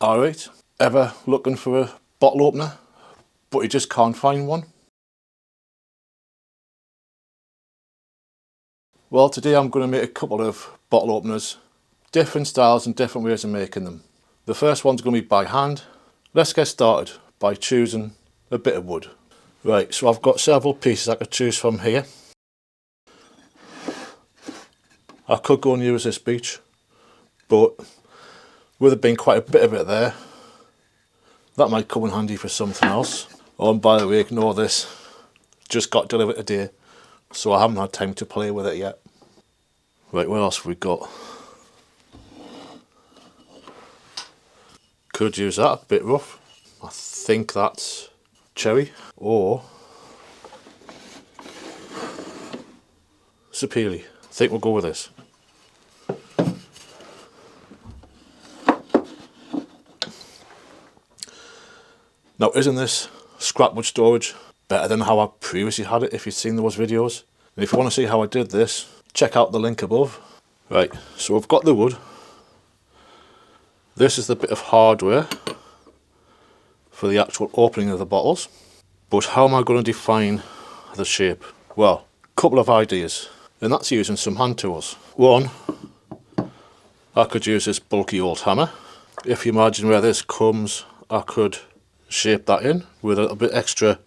Alright, ever looking for a bottle opener, but you just can't find one? Well, today I'm going to make a couple of bottle openers, different styles and different ways of making them. The first one's going to be by hand. Let's get started by choosing a bit of wood. Right, so I've got several pieces I could choose from here. I could go and use this beech, but with it being quite a bit of it there, that might come in handy for something else. Oh, and by the way, ignore this, just got delivered today, so I haven't had time to play with it yet. Right, what else have we got? Could use that, a bit rough. I think that's cherry or sapele. I think we'll go with this. Now, isn't this scrap wood storage better than how I previously had it, if you've seen those videos? And if you want to see how I did this, check out the link above. Right, so I've got the wood. This is the bit of hardware for the actual opening of the bottles. But how am I going to define the shape? Well, a couple of ideas, and that's using some hand tools. One, I could use this bulky old hammer. If you imagine where this comes, I could shape that in with a little bit extra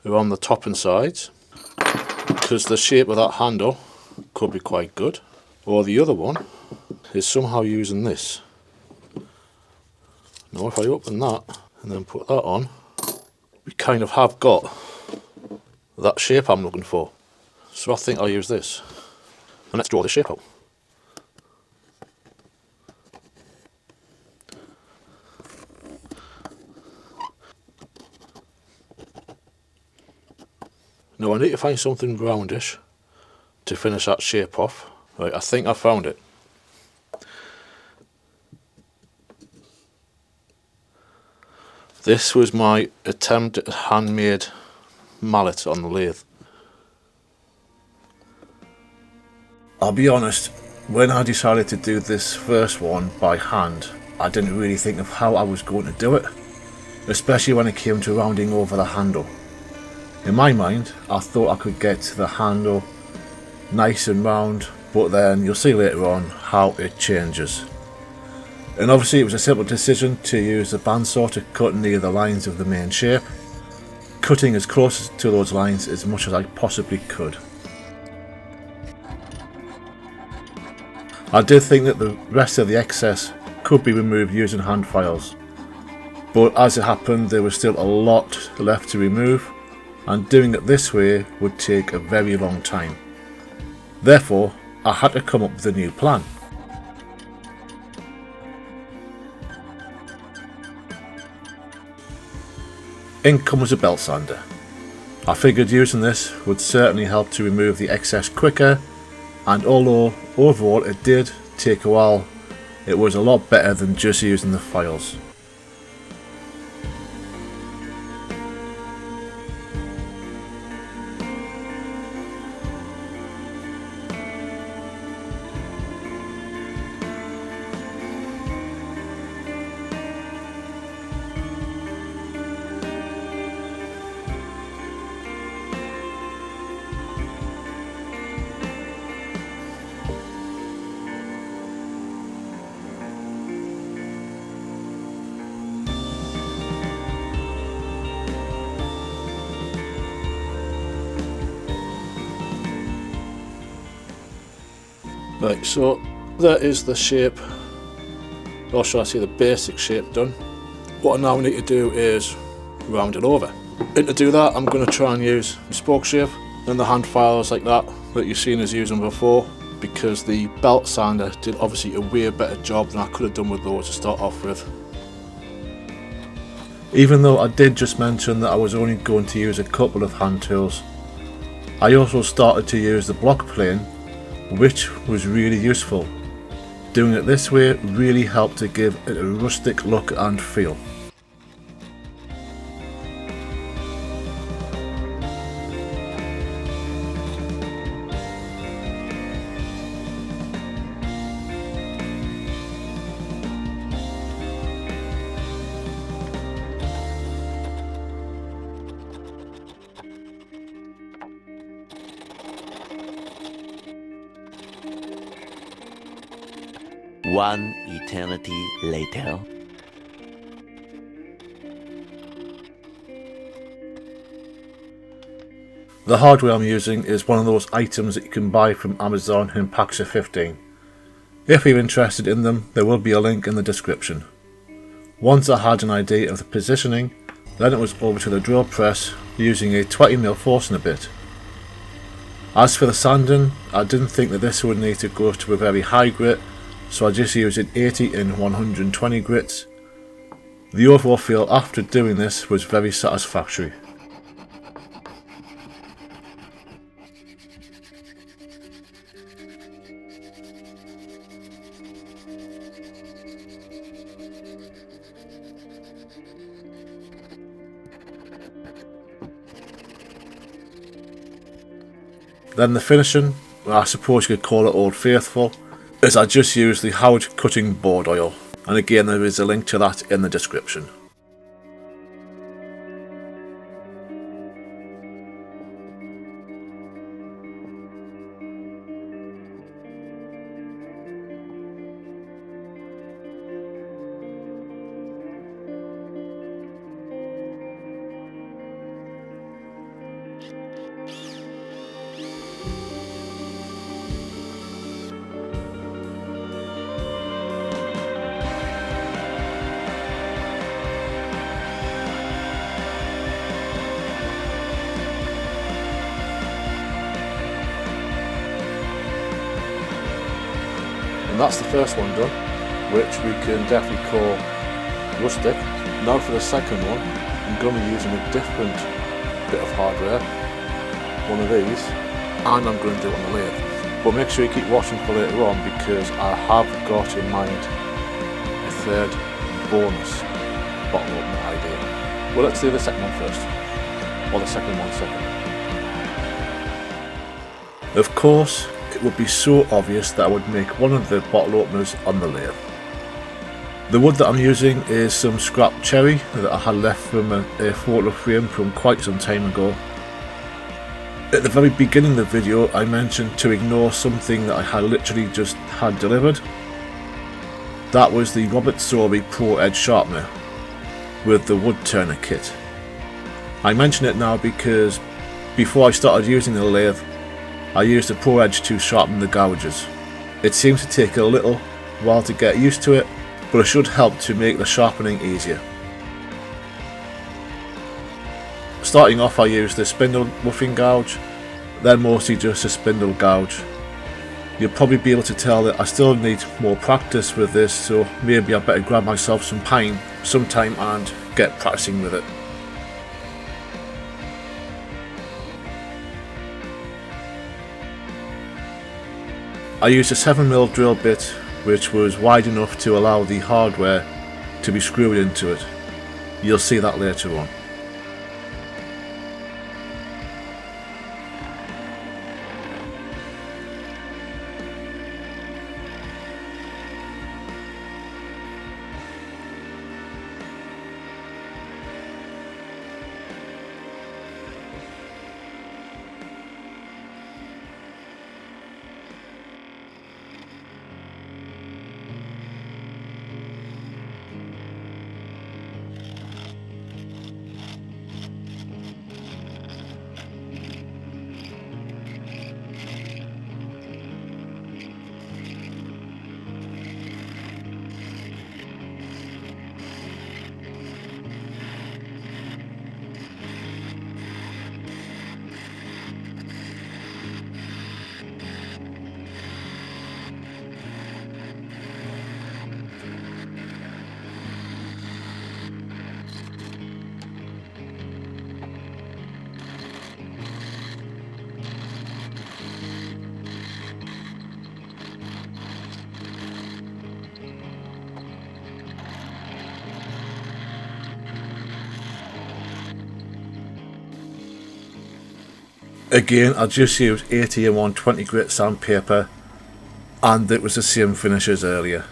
around the top and sides, because the shape of that handle could be quite good. Or the other one is somehow using this. Now if I open that and then put that on, we kind of have got that shape I'm looking for. So I think I'll use this, and let's draw the shape out. Now I need to find something roundish to finish that shape off. Right, I think I found it. This was my attempt at a handmade mallet on the lathe. I'll be honest, when I decided to do this first one by hand, I didn't really think of how I was going to do it, especially when it came to rounding over the handle. In my mind, I thought I could get the handle nice and round, but then you'll see later on how it changes. And obviously it was a simple decision to use the bandsaw to cut near the lines of the main shape, cutting as close to those lines as much as I possibly could. I did think that the rest of the excess could be removed using hand files, but as it happened there was still a lot left to remove, and doing it this way would take a very long time. Therefore, I had to come up with a new plan. In comes a belt sander. I figured using this would certainly help to remove the excess quicker, and although overall it did take a while, it was a lot better than just using the files. Right, so there is the shape, or should I say the basic shape done. What I now need to do is round it over. And to do that I'm going to try and use the spoke shave and the hand files like that you've seen us using before, because the belt sander did obviously a way better job than I could have done with those to start off with. Even though I did just mention that I was only going to use a couple of hand tools, I also started to use the block plane, which was really useful. Doing it this way really helped to give it a rustic look and feel. One eternity later. The hardware I'm using is one of those items that you can buy from Amazon in packs of 15. If you're interested in them, there will be a link in the description. Once I had an idea of the positioning, then it was over to the drill press using a 20mm forcing bit. As for the sanding, I didn't think that this would need to go to a very high grit, so I just used an 80 and 120 grits. The overall feel after doing this was very satisfactory. Then the finishing, I suppose you could call it Old Faithful, is I just used the Howard cutting board oil, and again there is a link to that in the description. And that's the first one done, which we can definitely call rustic. Now for the second one, I'm going to be using a different bit of hardware, one of these, and I'm going to do it on the lathe. But make sure you keep watching for later on, because I have got in mind a third bonus bottle opener idea. Well, let's do the second one first, or the second one second. Of course, it would be so obvious that I would make one of the bottle openers on the lathe. The wood that I'm using is some scrap cherry that I had left from a photo frame from quite some time ago. At the very beginning of the video I mentioned to ignore something that I had literally just had delivered. That was the Robert Sorby Pro Edge sharpener with the wood turner kit. I mention it now because before I started using the lathe, I used the Pro Edge to sharpen the gouges. It seems to take a little while to get used to it, but it should help to make the sharpening easier. Starting off, I used the spindle roughing gouge, then mostly just a spindle gouge. You'll probably be able to tell that I still need more practice with this, so maybe I better grab myself some time and get practicing with it. I used a 7mm drill bit, which was wide enough to allow the hardware to be screwed into it. You'll see that later on. Again, I just used 80 and 120 grit sandpaper, and it was the same finish as earlier.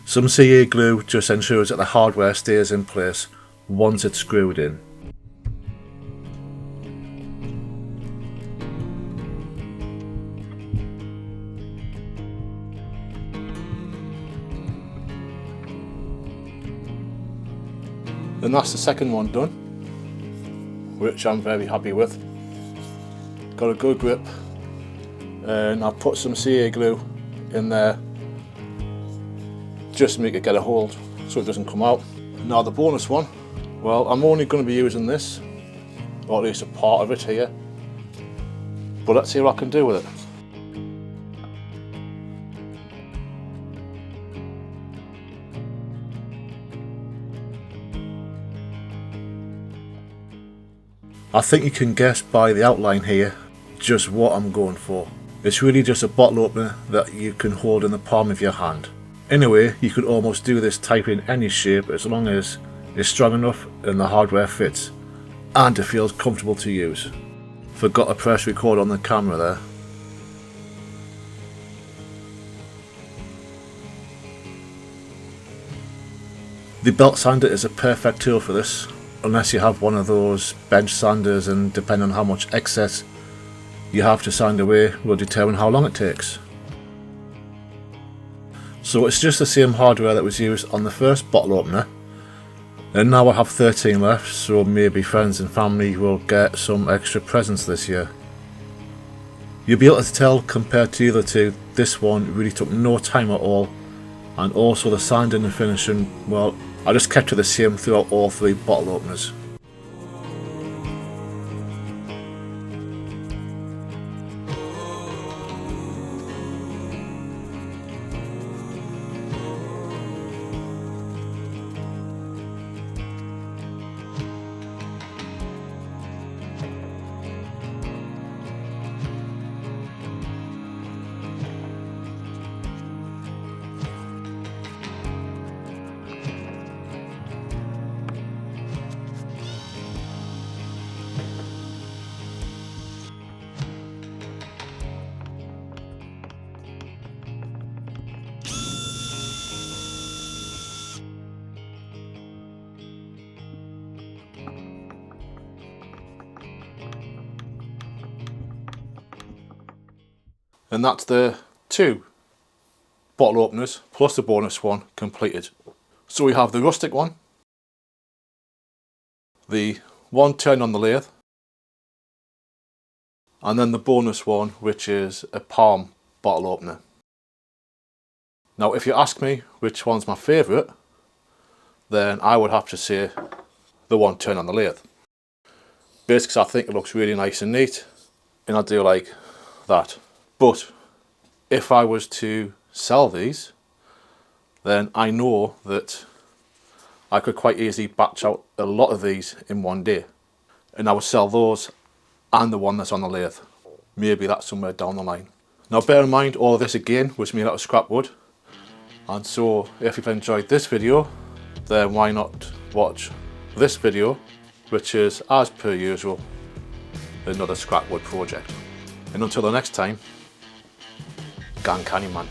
Some CA glue just ensures that the hardware stays in place, once it's screwed in. And that's the second one done, which I'm very happy with. Got a good grip, and I've put some CA glue in there just to make it get a hold so it doesn't come out. Now the bonus one, well, I'm only going to be using this, or at least a part of it here, but let's see what I can do with it. I think you can guess by the outline here just what I'm going for. It's really just a bottle opener that you can hold in the palm of your hand. Anyway, you could almost do this type in any shape as long as it's strong enough and the hardware fits and it feels comfortable to use. Forgot to press record on the camera there. The belt sander is a perfect tool for this, unless you have one of those bench sanders, and depending on how much excess you have to sand away will determine how long it takes. So it's just the same hardware that was used on the first bottle opener, and now I have 13 left, so maybe friends and family will get some extra presents this year. You'll be able to tell compared to the other two, this one really took no time at all, and also the sanding and finishing, well, I just kept it the same throughout all three bottle openers. And that's the 2 bottle openers plus the bonus one completed. So we have the rustic one, the one turn on the lathe, and then the bonus one, which is a palm bottle opener. Now if you ask me which one's my favourite, then I would have to say the one turn on the lathe. Basically I think it looks really nice and neat, and I do like that. But if I was to sell these, then I know that I could quite easily batch out a lot of these in one day, and I would sell those and the one that's on the lathe. Maybe that's somewhere down the line. Now bear in mind, all of this again was made out of scrap wood, and so if you've enjoyed this video, then why not watch this video, which is, as per usual, another scrap wood project. And until the next time, Gang Canny Man.